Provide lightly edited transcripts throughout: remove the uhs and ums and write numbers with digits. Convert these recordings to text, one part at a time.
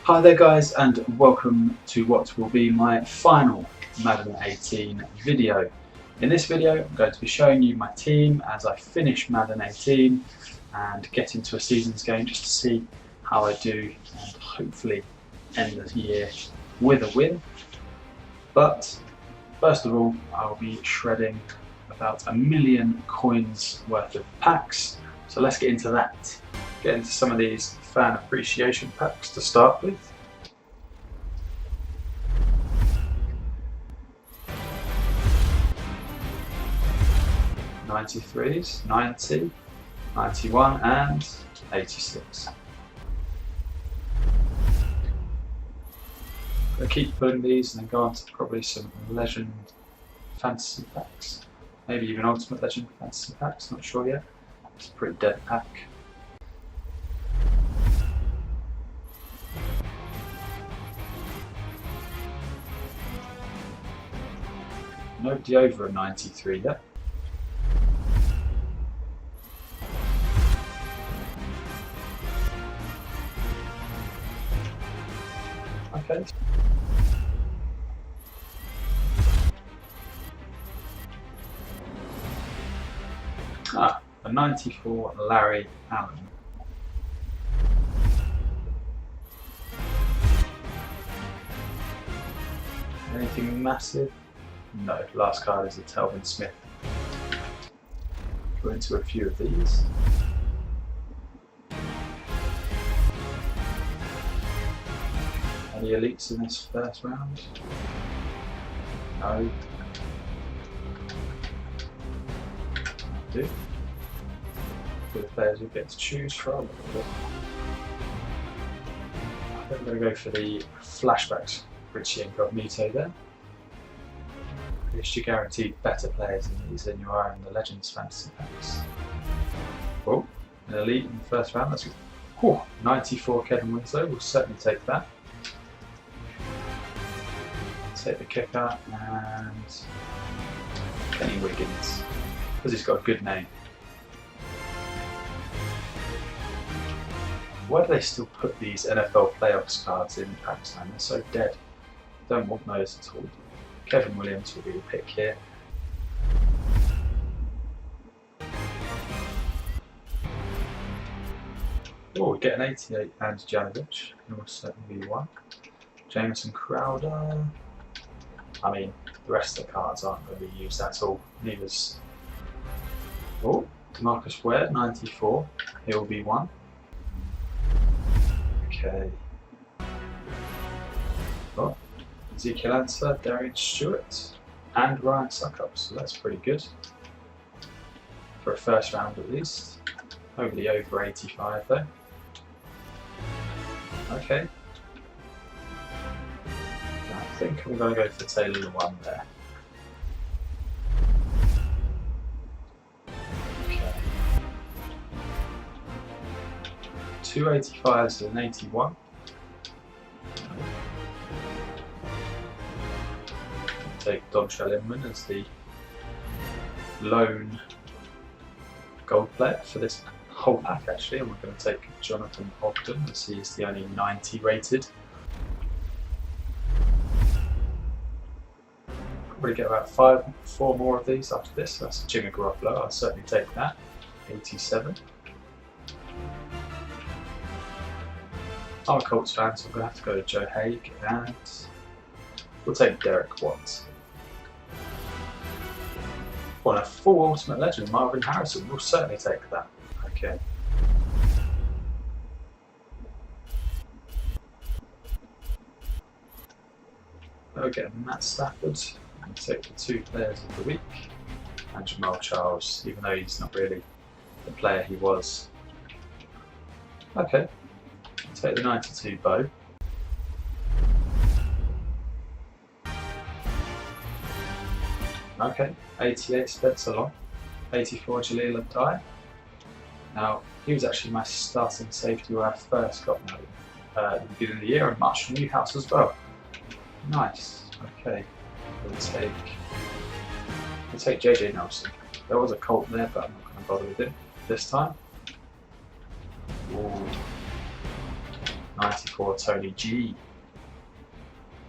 Hi there guys, and welcome to what will be my final Madden 18 video. In this video I'm going to be showing you my team as I finish Madden 18 and get into a seasons game just to see how I do and hopefully end the year with a win. But first of all, I'll be shredding about 1 million coins worth of packs, so let's get into that. Get into some of these fan appreciation packs to start with. '93s, 90, 91 and 86. I'll keep pulling these and then go on to probably some Legend Fantasy packs. Maybe even Ultimate Legend Fantasy packs, not sure yet. It's a pretty dead pack. Nobody over a 93 yet. Okay. A 94 Larry Allen. Anything massive? No, last card is a Telvin Smith. Go into a few of these. Any elites in this first round? No. Do. For the players we get to choose from. I think I'm going to go for the flashbacks. Richie Incognito there. At least you're guaranteed better players in these than you are in the Legends Fantasy packs. Oh, an elite in the first round. That's good. Whew, 94 Kevin Winslow. We'll certainly take that. Take the kicker and Kenny Wiggins, because he's got a good name. Why do they still put these NFL playoffs cards in packs, man? They're so dead. Don't want those at all. Kevin Williams will be the pick here. Oh, we get an 88 and Janovic. He will certainly be one. Jameson Crowder. I mean, the rest of the cards aren't going to be used at all. Neither's. Oh, Demarcus Ware, 94. He'll be one. Okay. Oh, Ezekiel Ansah, Darian Stewart, and Ryan Suckup. So that's pretty good for a first round at least. Hopefully over 85 though. Okay. I think I'm going to go for Taylor Lewan there. Okay. 2 85s and an 81. Take Dontrell Inman as the lone gold player for this whole pack actually, and we're going to take Jonathan Ogden as he is the only 90 rated. Probably get about 4 more of these after this. That's Jimmy Garoppolo, I'll certainly take that. 87. I'm a Colts fan, so I'm going to have to go to Joe Haig, and we'll take Derek Watt. Well, a full Ultimate Legend, Marvin Harrison, we'll certainly take that. Okay. We'll get Matt Stafford. And take the 2 players of the week, and Jamal Charles, even though he's not really the player he was. Okay, take the 92 Bo. Okay, 88 Spencer Long, 84 Jaleel Adai. Now, he was actually my starting safety when I first got him at the beginning of the year, and Marshall Newhouse as well. Nice, okay. We'll take JJ Nelson. There was a Colt there, but I'm not going to bother with him this time. Ooh. 94 Tony G.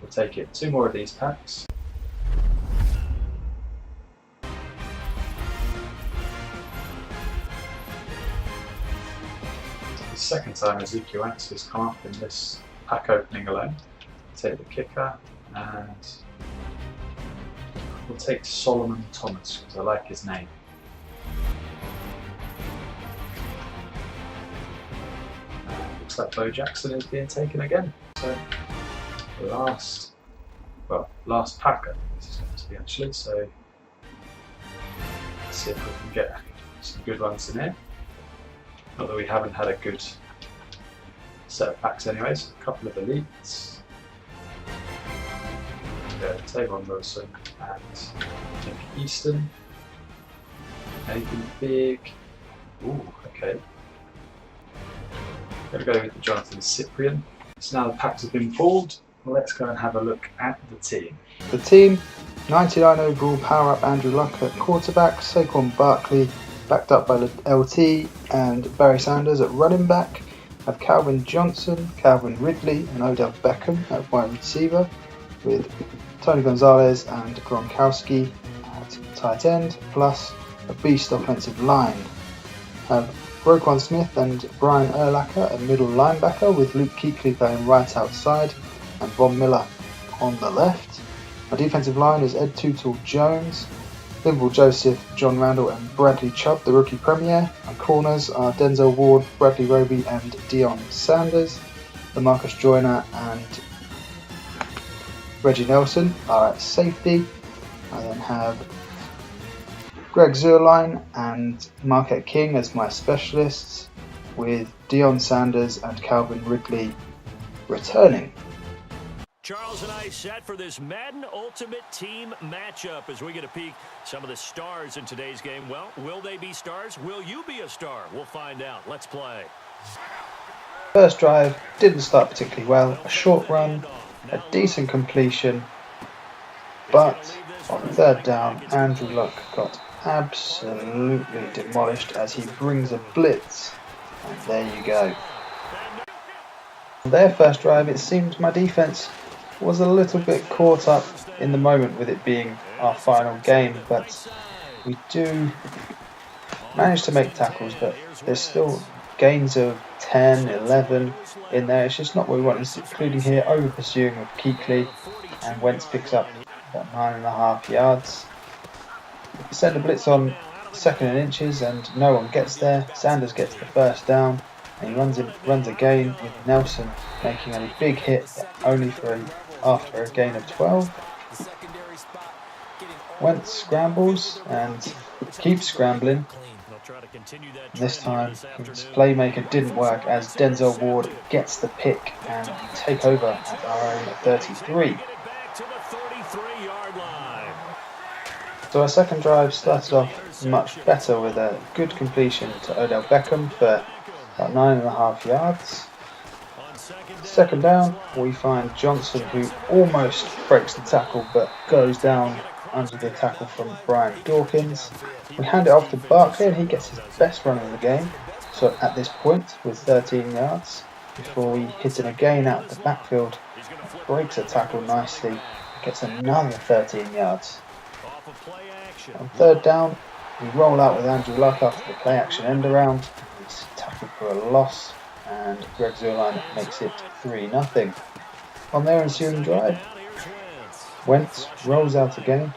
We'll take it 2 more of these packs. The second time Ezekiel Ants has come up in this pack opening alone. Take the kicker and we'll take Solomon Thomas because I like his name. Looks like Bo Jackson is being taken again. So the last pack I think this is going to be actually. So let's see if we can get some good ones in here. Not that we haven't had a good set of packs anyways. A couple of elites. Tavon Wilson and Nick Easton. Anything big? Ooh, okay. Gonna go with the Jonathan Cyprian. So now the packs have been pulled, let's go and have a look at the team. The team, 99 overall power up Andrew Luck at quarterback, Saquon Barkley backed up by LT and Barry Sanders at running back, have Calvin Johnson, Calvin Ridley and Odell Beckham at wide receiver, with Tony Gonzalez and Gronkowski at tight end, plus a beast offensive line. Have Roquan Smith and Brian Urlacher at middle linebacker, with Luke Kuechly playing right outside and Von Miller on the left. Our defensive line is Ed Tootle Jones, Linval Joseph, John Randall and Bradley Chubb, the rookie premier. Our corners are Denzel Ward, Bradley Roby and Deion Sanders. LaMarcus Joyner and Reggie Nelson are at safety. I then have Greg Zuerlein and Marquette King as my specialists, with Deion Sanders and Calvin Ridley returning. Charles and I set for this Madden Ultimate Team matchup as we get a peek some of the stars in today's game. Well, will they be stars? Will you be a star? We'll find out. Let's play. First drive didn't start particularly well. A short run, a decent completion, but on third down, Andrew Luck got absolutely demolished as he brings a blitz. And there you go. On their first drive, it seemed my defense was a little bit caught up in the moment with it being our final game, but we do manage to make tackles, but there's still gains of 10, 11 in there. It's just not what we want, including here over pursuing with Kuechly, and Wentz picks up about 9.5 yards. Send a blitz on 2nd and inches and no one gets there. Sanders gets the first down and he runs again with Nelson making a big hit, but only after a gain of 12. Wentz scrambles and keeps scrambling. This time his playmaker didn't work as Denzel Ward gets the pick and we take over at our own 33. So our second drive started off much better with a good completion to Odell Beckham for about 9.5 yards. Second down, we find Johnson, who almost breaks the tackle but goes down under the tackle from Brian Dawkins. We hand it off to Barkley and he gets his best run of the game, so at this point with 13 yards, before we hit him again out of the backfield, breaks a tackle nicely, gets another 13 yards. On third down, we roll out with Andrew Luck after the play action end around. He's tackled for a loss and Greg Zuerlein makes it 3-0. On their ensuing drive, Wentz rolls out again,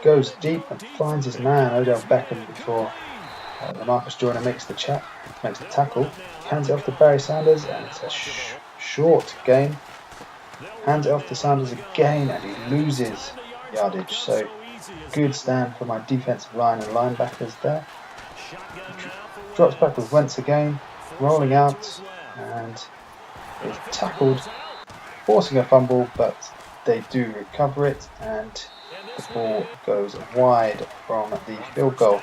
goes deep and finds his man Odell Beckham before LaMarcus Joyner makes the tackle, hands it off to Barry Sanders and it's a short gain. Hands it off to Sanders again and he loses yardage. So good stand for my defensive line and linebackers there. Drops back with Wentz again, rolling out and is tackled, forcing a fumble, but they do recover it and the ball goes wide from the field goal.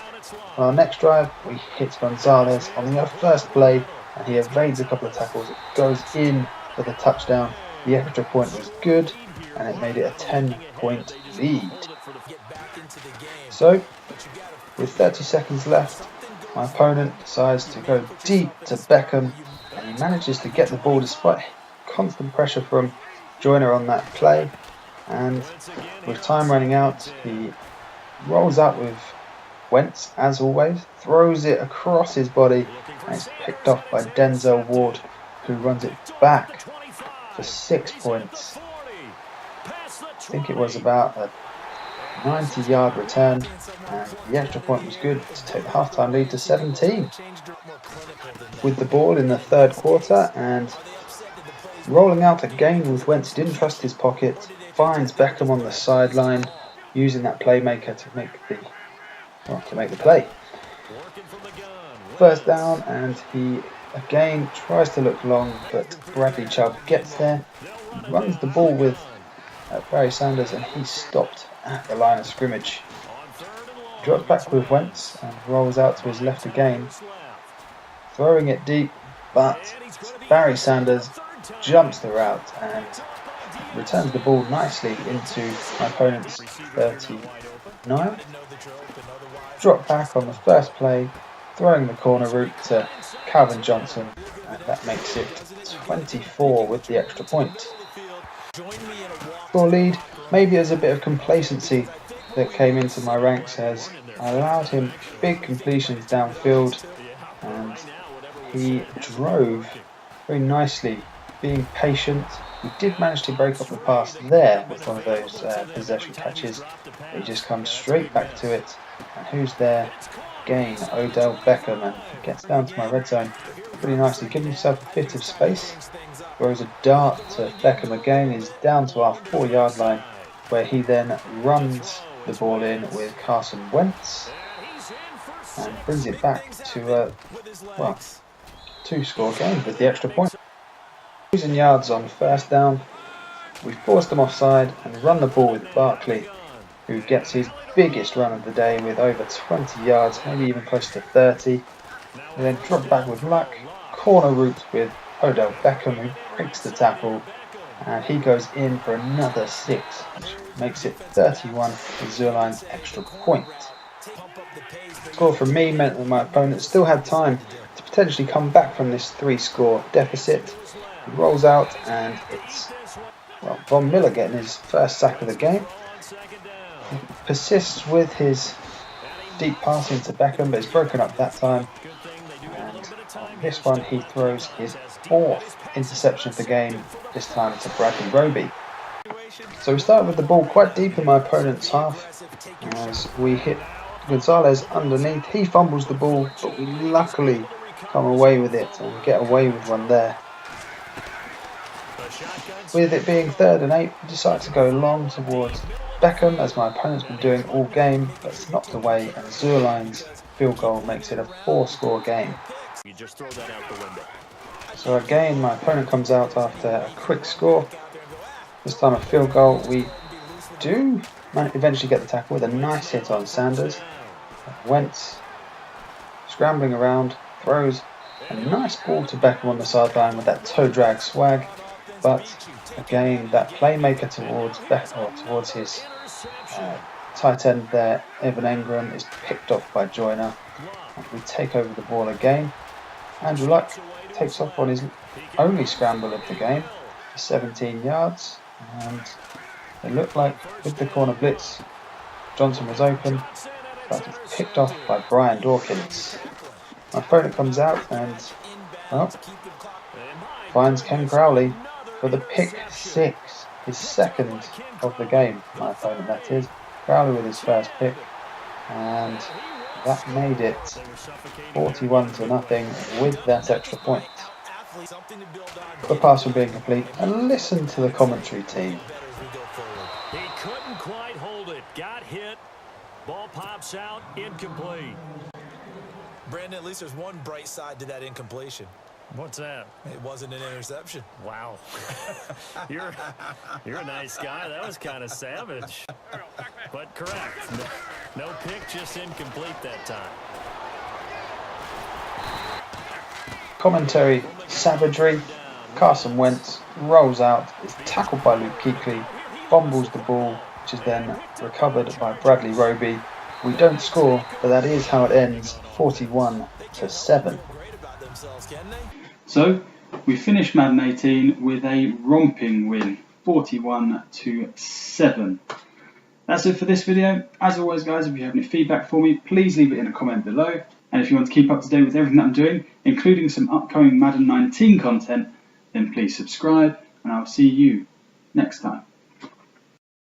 On our next drive, we hit Gonzalez on the first play and he evades a couple of tackles. It goes in for the touchdown. The extra point was good and it made it a 10-point lead. So, with 30 seconds left, my opponent decides to go deep to Beckham and he manages to get the ball despite constant pressure from Joyner on that play, and with time running out, he rolls out with Wentz, as always, throws it across his body, and it's picked off by Denzel Ward, who runs it back for 6 points. I think it was about a 90-yard return, and the extra point was good to take the halftime lead to 17. With the ball in the third quarter and rolling out again with Wentz, didn't trust his pocket, finds Beckham on the sideline, using that playmaker to make the play. First down, and he again tries to look long, but Bradley Chubb gets there, runs the ball with Barry Sanders, and he's stopped at the line of scrimmage. Drops back with Wentz and rolls out to his left again, throwing it deep, but Barry Sanders jumps the route and returns the ball nicely into my opponent's 39. Drop back on the first play, throwing the corner route to Calvin Johnson, and that makes it 24 with the extra point. Score lead, maybe there's a bit of complacency that came into my ranks as I allowed him big completions downfield, and he drove very nicely, being patient. We did manage to break up the pass there with one of those possession catches. He just comes straight back to it, and who's there? Again, Odell Beckham, and he gets down to my red zone pretty nicely, giving himself a bit of space. Throws a dart to Beckham again, he's down to our 4-yard line, where he then runs the ball in with Carson Wentz and brings it back to a 2-score game with the extra point. Losing yards on first down, we forced them offside and run the ball with Barkley, who gets his biggest run of the day with over 20 yards, maybe even close to 30. We then drop back with luck, corner route with Odell Beckham, who breaks the tackle, and he goes in for another 6, which makes it 31 with Zerline's extra point. Score from me meant that my opponent still had time to potentially come back from this 3-score deficit. He rolls out, and it's Von Miller getting his first sack of the game. He persists with his deep passing to Beckham, but it's broken up that time. And on this one, he throws his 4th interception of the game, this time to Bradley Roby. So we start with the ball quite deep in my opponent's half as we hit Gonzalez underneath. He fumbles the ball, but we luckily come away with it and get away with one there. With it being 3rd and 8, we decide to go long towards Beckham, as my opponent's been doing all game, but it's knocked away, and Zerline's field goal makes it a 4-score game. So again, my opponent comes out after a quick score. This time a field goal. We do eventually get the tackle with a nice hit on Sanders. Wentz scrambling around, throws a nice ball to Beckham on the sideline with that toe drag swag. But again, that playmaker towards his tight end there, Evan Engram, is picked off by Joyner, and we take over the ball again. Andrew Luck takes off on his only scramble of the game for 17 yards, and it looked like with the corner blitz, Johnson was open, but it's picked off by Brian Dawkins. My opponent comes out and finds Ken Crowley for the pick 6, his 2nd of the game, my opponent that is. Crowley with his first pick, and that made it 41-0 with that extra point. The pass from being complete, and listen to the commentary team. He couldn't quite hold it, got hit, ball pops out, incomplete. Brandon, at least there's one bright side to that incompletion. What's that? It wasn't an interception. Wow. You're a nice guy. That was kind of savage. But correct. No pick, just incomplete that time. Commentary savagery. Carson Wentz rolls out, is tackled by Luke Kuechly, fumbles the ball, which is then recovered by Bradley Roby. We don't score, but that is how it ends, 41-7. So, We finished Madden 18 with a romping win, 41-7. That's it for this video. As always guys, if you have any feedback for me, please leave it in a comment below. And if you want to keep up to date with everything that I'm doing, including some upcoming Madden 19 content, then please subscribe, and I'll see you next time.